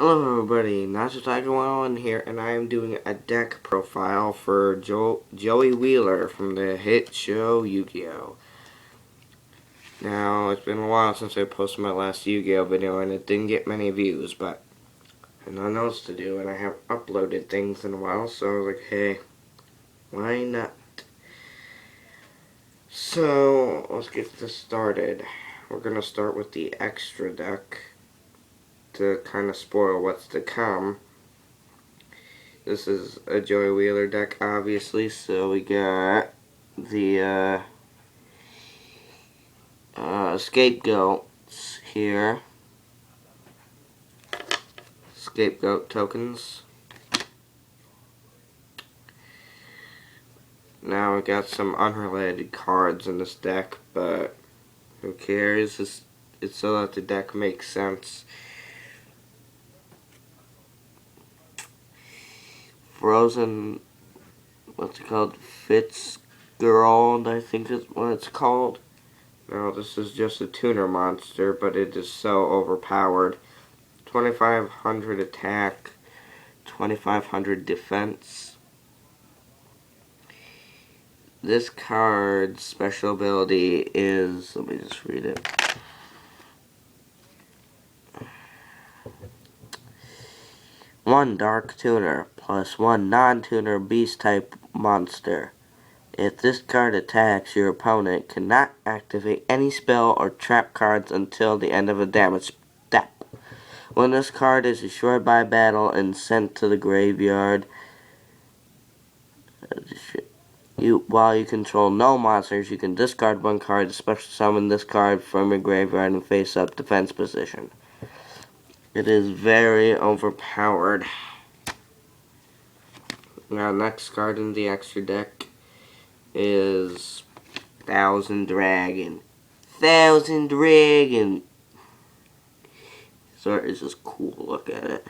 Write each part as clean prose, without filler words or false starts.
Hello everybody, Nacho Tiger 101 here, and I am doing a deck profile for Joey Wheeler from the hit show Yu-Gi-Oh! Now, it's been a while since I posted my last Yu-Gi-Oh! Video, and it didn't get many views, but I had nothing else to do, and I haven't uploaded things in a while, so I was like, hey, why not? So, let's get this started. We're gonna start with the extra deck to kind of spoil what's to come. This is a Joey Wheeler deck, obviously, so we got the scapegoats here. Scapegoat tokens. Now we got some unrelated cards in this deck, but who cares? It's so that the deck makes sense. Frozen, what's it called? Fitzgerald, I think is what it's called. Now this is just a tuner monster, but it is so overpowered. 2500 attack, 2500 defense. This card's special ability is, let me just read it. One dark tuner plus one non-tuner beast type monster. If this card attacks, your opponent cannot activate any spell or trap cards until the end of a damage step. When this card is destroyed by battle and sent to the graveyard, while you control no monsters, you can discard one card, special summon this card from your graveyard and face up defense position. It is very overpowered. Now, next card in the extra deck is Thousand Dragon. Thousand Dragon! So it's just cool to look at it.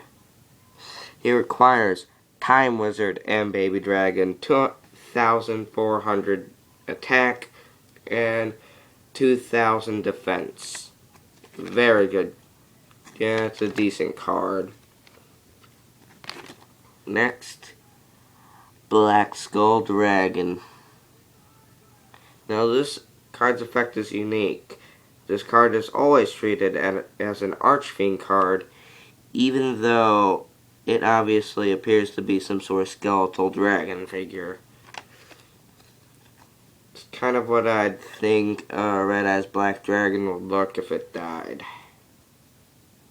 He requires Time Wizard and Baby Dragon, 2,400 attack, and 2,000 defense. Very good. Yeah, it's a decent card. Next, Black Skull Dragon. Now this card's effect is unique. This card is always treated as an Archfiend card, even though it obviously appears to be some sort of skeletal dragon figure. It's kind of what I'd think a Red Eyes Black Dragon would look if it died.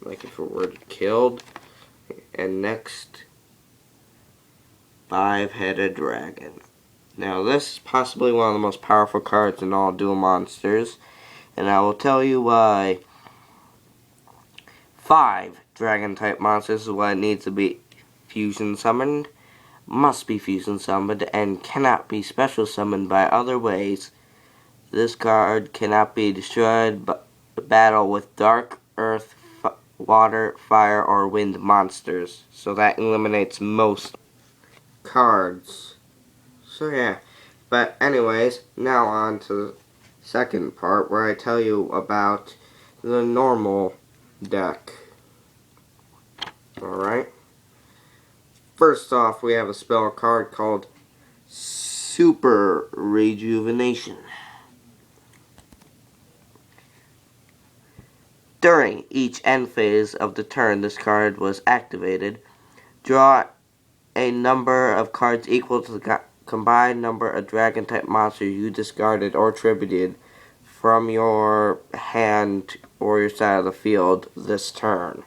Like if it were killed. And next, Five-Headed Dragon. Now this is possibly one of the most powerful cards in all Duel Monsters, and I will tell you why. 5 dragon type monsters is what needs to be fusion summoned, must be fusion summoned, and cannot be special summoned by other ways. This card cannot be destroyed by battle with dark, earth, water, fire, or wind monsters, so that eliminates most cards. So yeah, but anyways, now on to the second part where I tell you about the normal deck. Alright. First off, we have a spell card called Super Rejuvenation. During each end phase of the turn this card was activated, draw a number of cards equal to the combined number of dragon-type monsters you discarded or tributed from your hand or your side of the field this turn.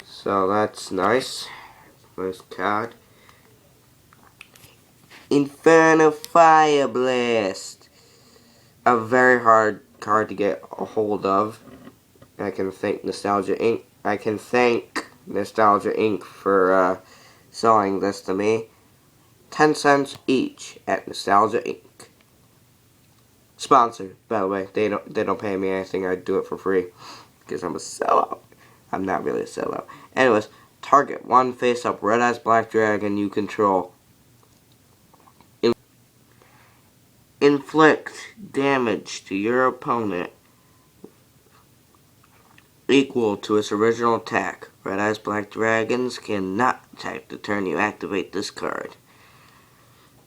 So that's nice. Nice card. Inferno Fire Blast. A very hard card to get a hold of. I can thank Nostalgia Inc. for selling this to me. 10 cents each at Nostalgia Inc. Sponsored, by the way. They don't pay me anything. I do it for free because I'm a sellout. I'm not really a sellout. Anyways, target one face-up Red Eyes Black Dragon you control. Inflict damage to your opponent equal to its original attack. Red Eyes Black Dragons cannot attack the turn you activate this card.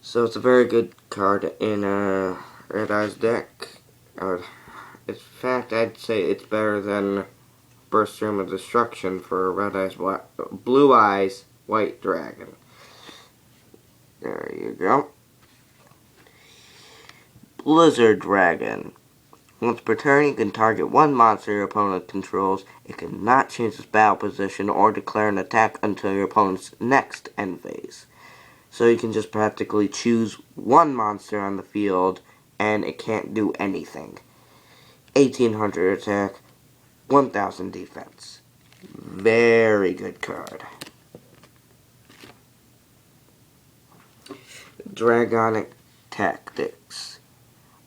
So it's a very good card in a Red Eyes deck. In fact, I'd say it's better than Burst Stream of Destruction for Red Eyes Blue Eyes White Dragon. There you go. Blizzard Dragon. Once per turn, you can target one monster your opponent controls. It cannot change its battle position or declare an attack until your opponent's next end phase. So you can just practically choose one monster on the field, and it can't do anything. 1800 attack, 1000 defense. Very good card. Dragonic Tactics.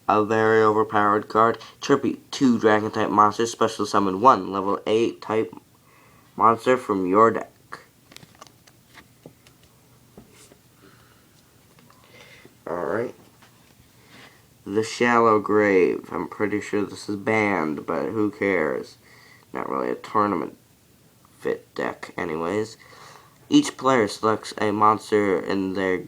A very overpowered card. Tribute 2 Dragon type monsters. Special summon 1 level 8 type monster from your deck. Alright. The Shallow Grave. I'm pretty sure this is banned, but who cares? Not really a tournament fit deck anyways. Each player selects a monster in their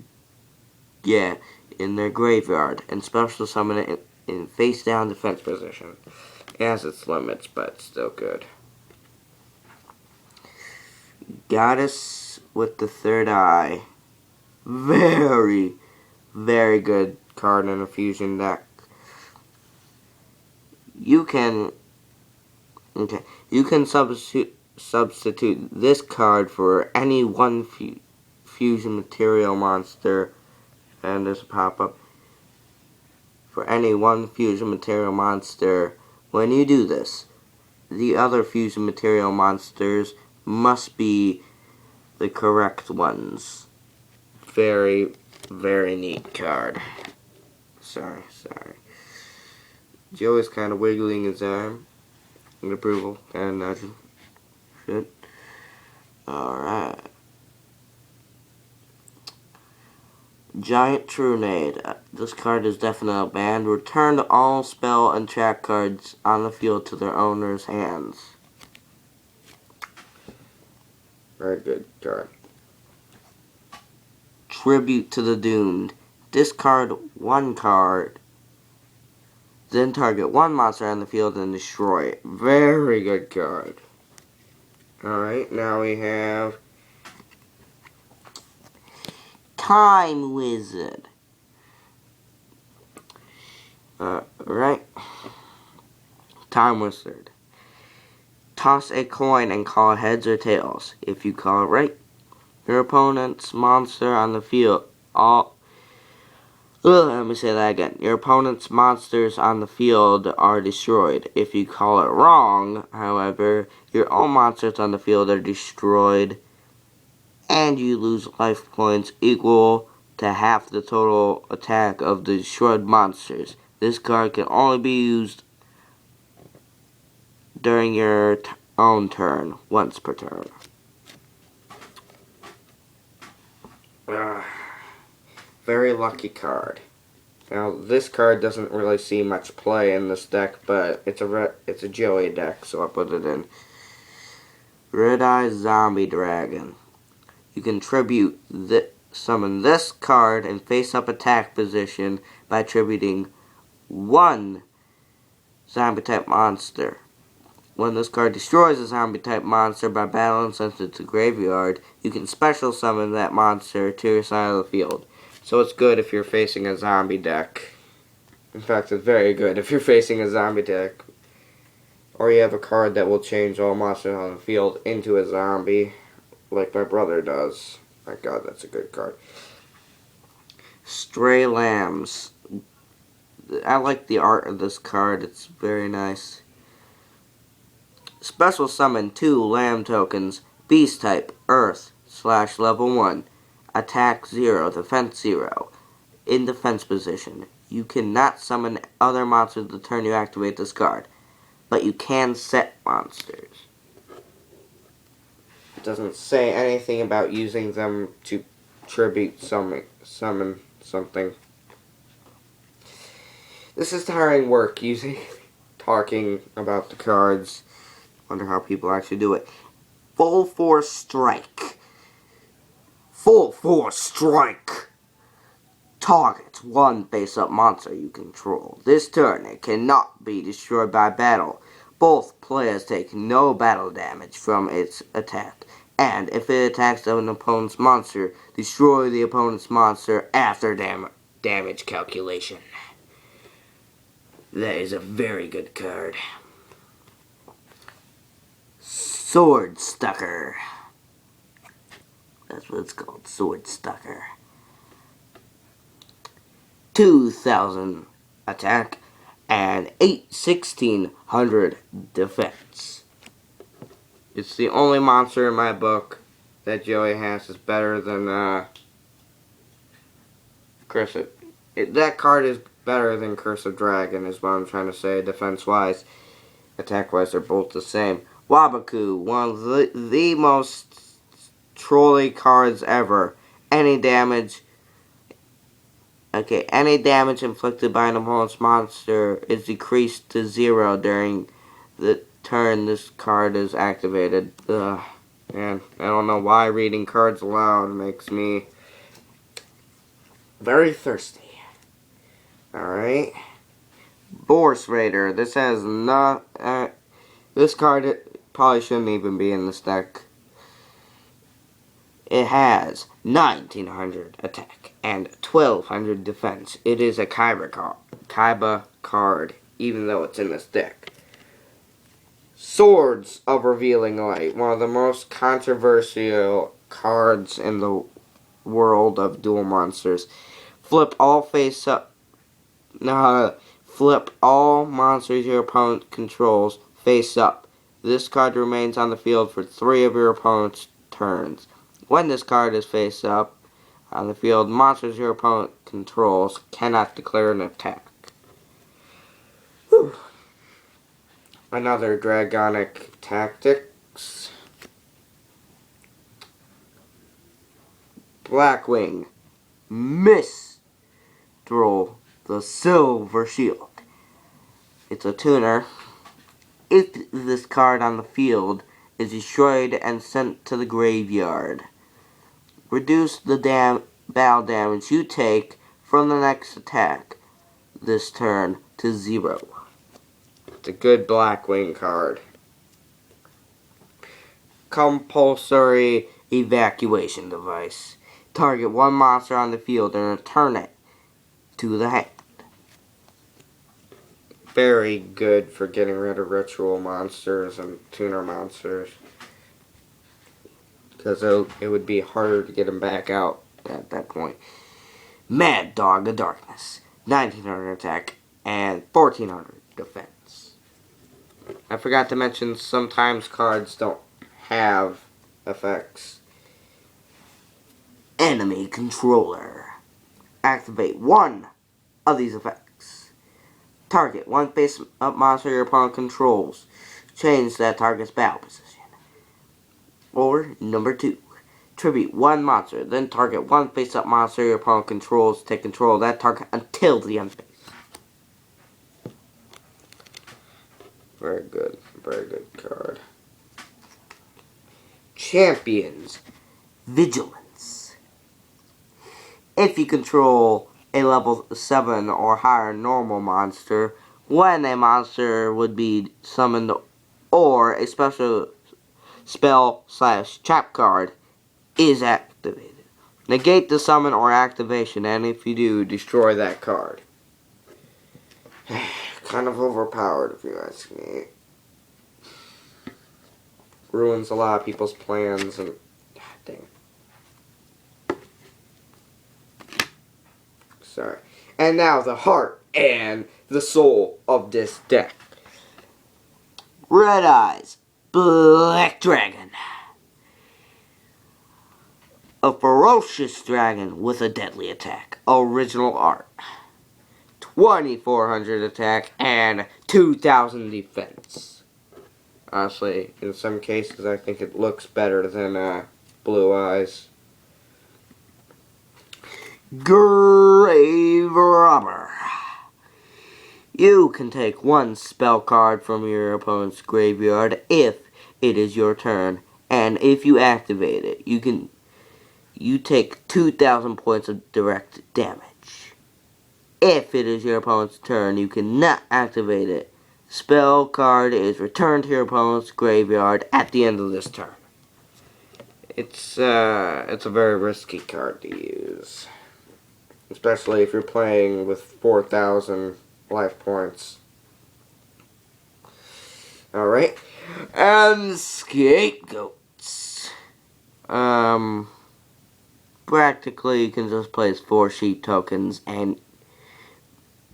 graveyard and special summon it in face down defense position. It has its limits, but still good. Goddess with the Third Eye. Very, very good card in a fusion deck. You can substitute this card for any one fusion material monster, and there's a pop-up for any one fusion material monster. When you do this, the other fusion material monsters must be the correct ones. Very, very neat card. Sorry. Joe is kind of wiggling his arm in approval, kind of nudging. Shit. Alright. Giant Trunade. This card is definitely banned. Return all spell and track cards on the field to their owner's hands. Very good card. Tribute to the Doomed. Discard one card. Then target one monster on the field and destroy it. Very good card. Alright, now we have Time Wizard. Right. Time Wizard. Toss a coin and call heads or tails. If you call it right, your opponent's monster on the field let me say that again. Your opponent's monsters on the field are destroyed. If you call it wrong, however, your own monsters on the field are destroyed, and you lose life points equal to half the total attack of the destroyed monsters. This card can only be used during your own turn, once per turn. Very lucky card. Now, this card doesn't really see much play in this deck, but it's a Joey deck, so I put it in. Red Eyes Zombie Dragon. You can summon this card in face-up attack position by tributing one zombie-type monster. When this card destroys a zombie-type monster by battle and sends it to graveyard, you can special summon that monster to your side of the field. So it's good if you're facing a zombie deck. In fact, it's very good if you're facing a zombie deck. Or you have a card that will change all monsters on the field into a zombie, like my brother does. My god, that's a good card. Stray Lambs. I like the art of this card. It's very nice. Special summon 2 lamb tokens. Beast type, Earth, / level 1. Attack 0, defense 0. In defense position. You cannot summon other monsters the turn you activate this card, but you can set monsters. It doesn't say anything about using them to tribute summon something. This is tiring work talking about the cards. Wonder how people actually do it. Full Force Strike. Full Force Strike. Targets one face-up monster you control. This turn, it cannot be destroyed by battle. Both players take no battle damage from its attack. And if it attacks an opponent's monster, destroy the opponent's monster after damage calculation. That is a very good card. Sword Stucker. That's what it's called, Sword Stucker. 2,000 attack and 1,600 defense. It's the only monster in my book that Joey has is better than Curse of... that card is better than Curse of Dragon is what I'm trying to say, defense-wise. Attack-wise, they're both the same. Waboku, one of the most trolly cards ever. Any damage inflicted by an opponent's monster is decreased to 0 during the turn this card is activated. Man, I don't know why reading cards aloud makes me very thirsty. Alright. Boris Raider. This has not... this card probably shouldn't even be in this deck. It has 1,900 attack and 1,200 defense. It is a Kaiba card, even though it's in this deck. Swords of Revealing Light. One of the most controversial cards in the world of duel monsters. Flip all monsters your opponent controls face up. This card remains on the field for 3 of your opponent's turns. When this card is face up on the field, monsters your opponent controls cannot declare an attack. Whew. Another Dragonic Tactics. Blackwing. Mistral the Silver Shield. It's a tuner. If this card on the field is destroyed and sent to the graveyard, reduce the battle damage you take from the next attack this turn to 0. It's a good Blackwing card. Compulsory Evacuation Device. Target one monster on the field and return it to the hand. Very good for getting rid of ritual monsters and tuner monsters. Because it would be harder to get them back out at that point. Mad Dog of Darkness. 1,900 attack and 1,400 defense. I forgot to mention sometimes cards don't have effects. Enemy Controller. Activate one of these effects. Target one face-up monster your opponent controls. Change that target's battle position. Or, number 2. Tribute one monster, then target one face-up monster your opponent controls. Take control of that target until the end phase. Very good card. Champions Vigilance. If you control a level 7 or higher normal monster, when a monster would be summoned or a special spell/trap card is activated, negate the summon or activation, and if you do, destroy that card. Kind of overpowered, if you ask me. Ruins a lot of people's plans, and dang. Sorry. And now the heart and the soul of this deck. Red Eyes Black Dragon. A ferocious dragon with a deadly attack. Original art. 2,400 attack and 2,000 defense. Honestly, in some cases I think it looks better than Blue Eyes. Grave Robber. You can take one spell card from your opponent's graveyard if it is your turn, and if you activate it, you take 2,000 points of direct damage. If it is your opponent's turn, you cannot activate it. Spell card is returned to your opponent's graveyard at the end of this turn. It's a very risky card to use, especially if you're playing with 4,000 life points. Alright, and Scapegoats. Practically you can just place 4 sheep tokens and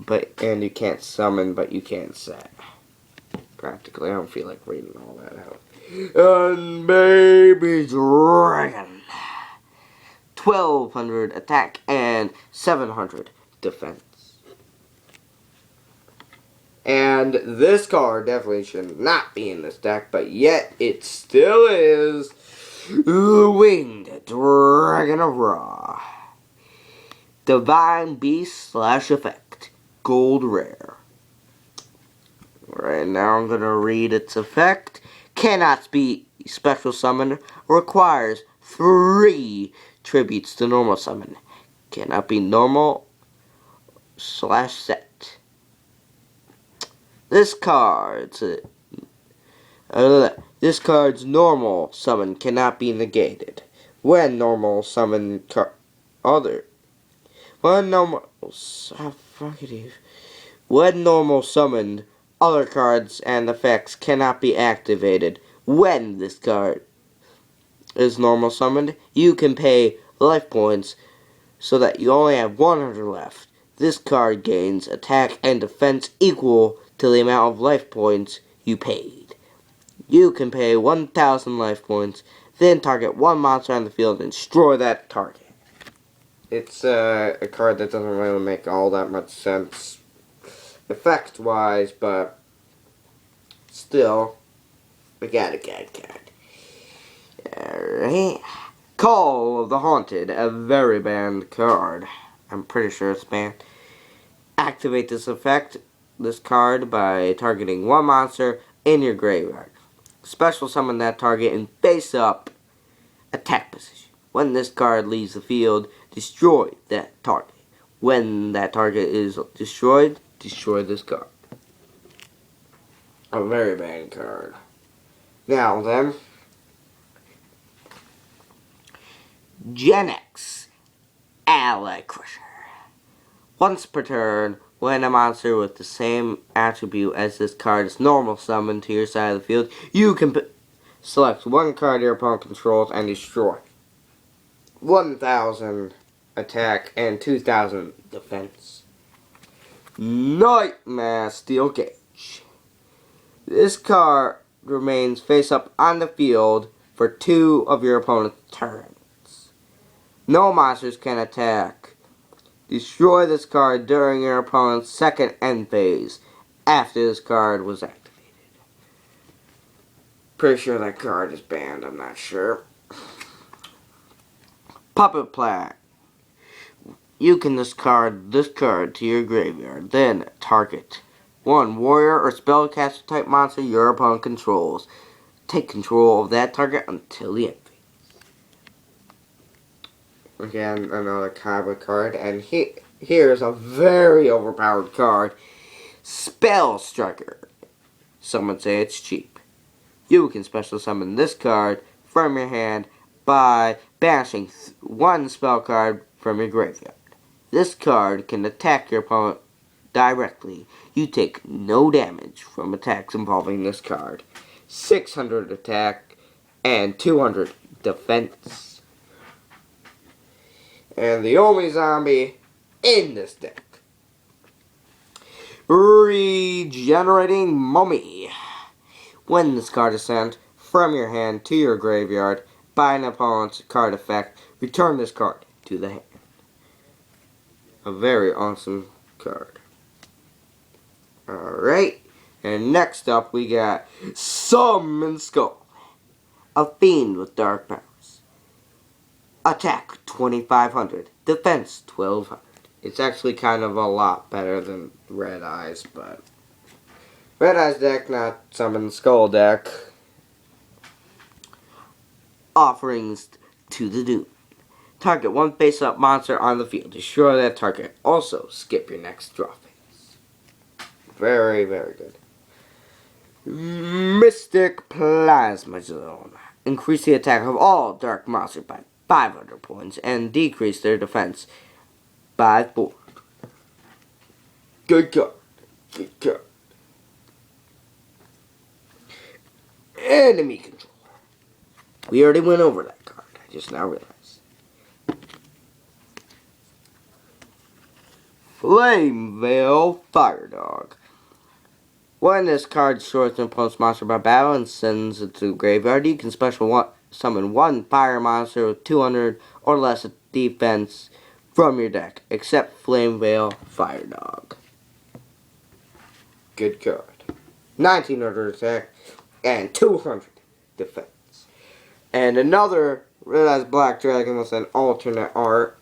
you can't summon, but you can set. Practically, I don't feel like reading all that out. And Baby Dragon. 1,200 attack and 700 defense. And this card definitely should not be in this deck, but yet it still is. The Winged Dragon of Ra. Divine Beast / effect. Gold rare. Right now I'm going to read its effect. Cannot be special summon. Requires 3 tributes to normal summon. Cannot be normal / set. This card's normal summon cannot be negated. When normal summon when normal summoned, other cards and effects cannot be activated. When this card is normal summoned, you can pay life points so that you only have 100 left. This card gains attack and defense equal to the amount of life points you paid. You can pay 1,000 life points, then target one monster on the field and destroy that target. It's a card that doesn't really make all that much sense effect-wise, but still, we got a good card. Alright. Call of the Haunted, a very banned card. I'm pretty sure it's banned. Activate this card by targeting one monster in your graveyard. Special summon that target in face-up attack position. When this card leaves the field, destroy that target. When that target is destroyed, destroy this card. A very bad card. Now then, Genex Ally Crusher. Once per turn, when a monster with the same attribute as this card is normal summoned to your side of the field, you can select one card your opponent controls and destroy. 1,000 attack and 2,000 defense. Nightmare Steel Cage. This card remains face up on the field for 2 of your opponent's turns. No monsters can attack. Destroy this card during your opponent's second end phase after this card was activated. Pretty sure that card is banned, I'm not sure. Puppet Plague. You can discard this card to your graveyard, then target one warrior or spellcaster type monster your opponent controls. Take control of that target until the end phase. Again, another combo card, and here's a very overpowered card. Spell Striker. Some would say it's cheap. You can special summon this card from your hand by banishing one spell card from your graveyard. This card can attack your opponent directly. You take no damage from attacks involving this card. 600 attack and 200 defense. And the only zombie in this deck. Regenerating Mummy. When this card is sent from your hand to your graveyard by an opponent's card effect, return this card to the hand. A very awesome card. Alright, and next up we got Summon Skull. A fiend with dark powers. Attack 2,500, defense 1,200. It's actually kind of a lot better than Red Eyes, but Red Eyes deck, not Summon Skull deck. Offerings to the Doom. Target one face-up monster on the field. Destroy that target. Also, skip your next draw phase. Very, very good. Mystic Plasma Zone. Increase the attack of all dark monsters by 500 points and decrease their defense by 4. Good card. Good card. Enemy control. We already went over that card. I just now realized. Flamevale Fire Dog. When this card destroys an opponent's monster by battle and sends it to the graveyard, you can summon one fire monster with 200 or less defense from your deck, except Flamevale Fire Dog. Good card. 1900 attack and 200 defense. And another Red Eyes Black Dragon with an alternate art.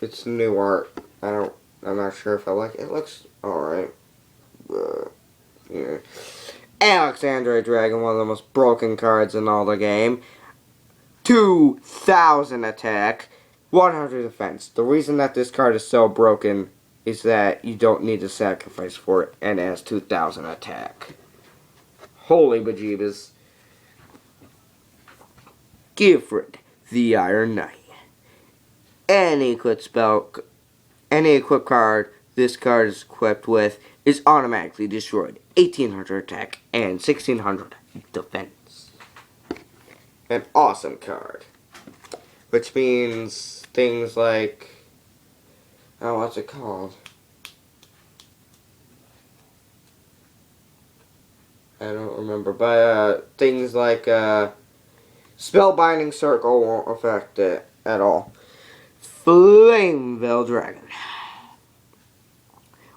It's new art. I'm not sure if I like it. It looks alright. Yeah. Alexandria Dragon, one of the most broken cards in all the game. 2000 attack, 100 defense. The reason that this card is so broken is that you don't need to sacrifice for it, and it has 2000 attack. Holy bejeebus. Gifford, the Iron Knight. Any equipped card this card is equipped with is automatically destroyed. 1800 attack and 1600 defense. An awesome card. Which means things like, oh, what's it called? I don't remember, but things like Spellbinding Circle won't affect it at all. Flamevale Dragon.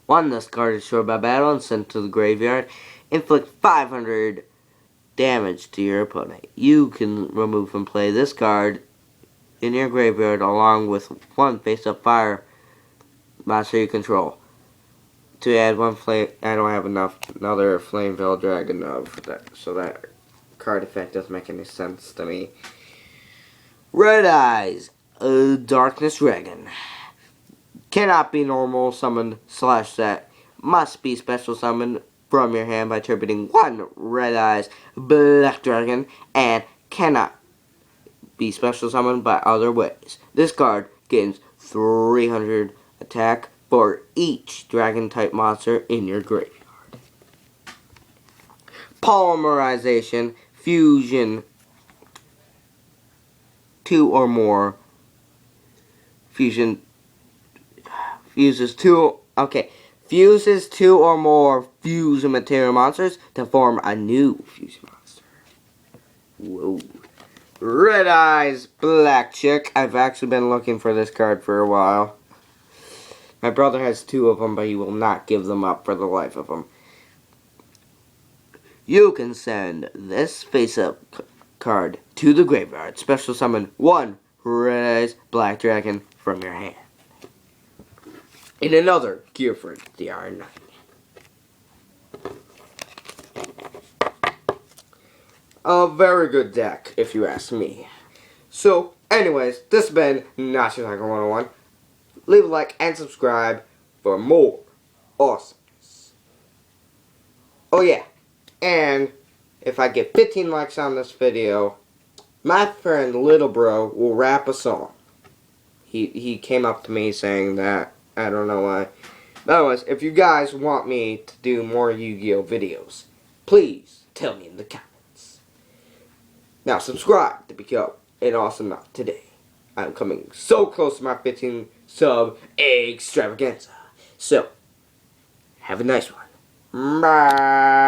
One, this card is destroyed by battle and sent to the graveyard. Inflict 500 damage to your opponent. You can remove and play this card in your graveyard along with one face-up fire monster you control. To add one flame, I don't have another Flamevale Dragon of that, so that card effect doesn't make any sense to me. Red Eyes. Darkness Dragon. Cannot be normal summoned / set. Must be special summoned from your hand by attributing one Red Eyes Black Dragon, and cannot be special summoned by other ways. This card gains 300 attack for each dragon type monster in your graveyard. Polymerization. Fusion 2 or more. Fuses two or more fusion material monsters to form a new fusion monster. Whoa. Red Eyes Black Chick. I've actually been looking for this card for a while. My brother has 2 of them, but he will not give them up for the life of him. You can send this face-up card to the graveyard. Special summon one Red Eyes Black Dragon from your hand. In another Gifford, the Iron Knight. A very good deck, if you ask me. So, anyways, this has been Nazi Tiger 101. Leave a like and subscribe for more awesomeness. Oh yeah, and if I get 15 likes on this video, my friend Little Bro will rap a song. He came up to me saying that. I don't know why. But anyways, if you guys want me to do more Yu-Gi-Oh videos, please tell me in the comments. Now subscribe to become an awesome nut today. I'm coming so close to my 15 sub extravaganza. So, have a nice one. Bye.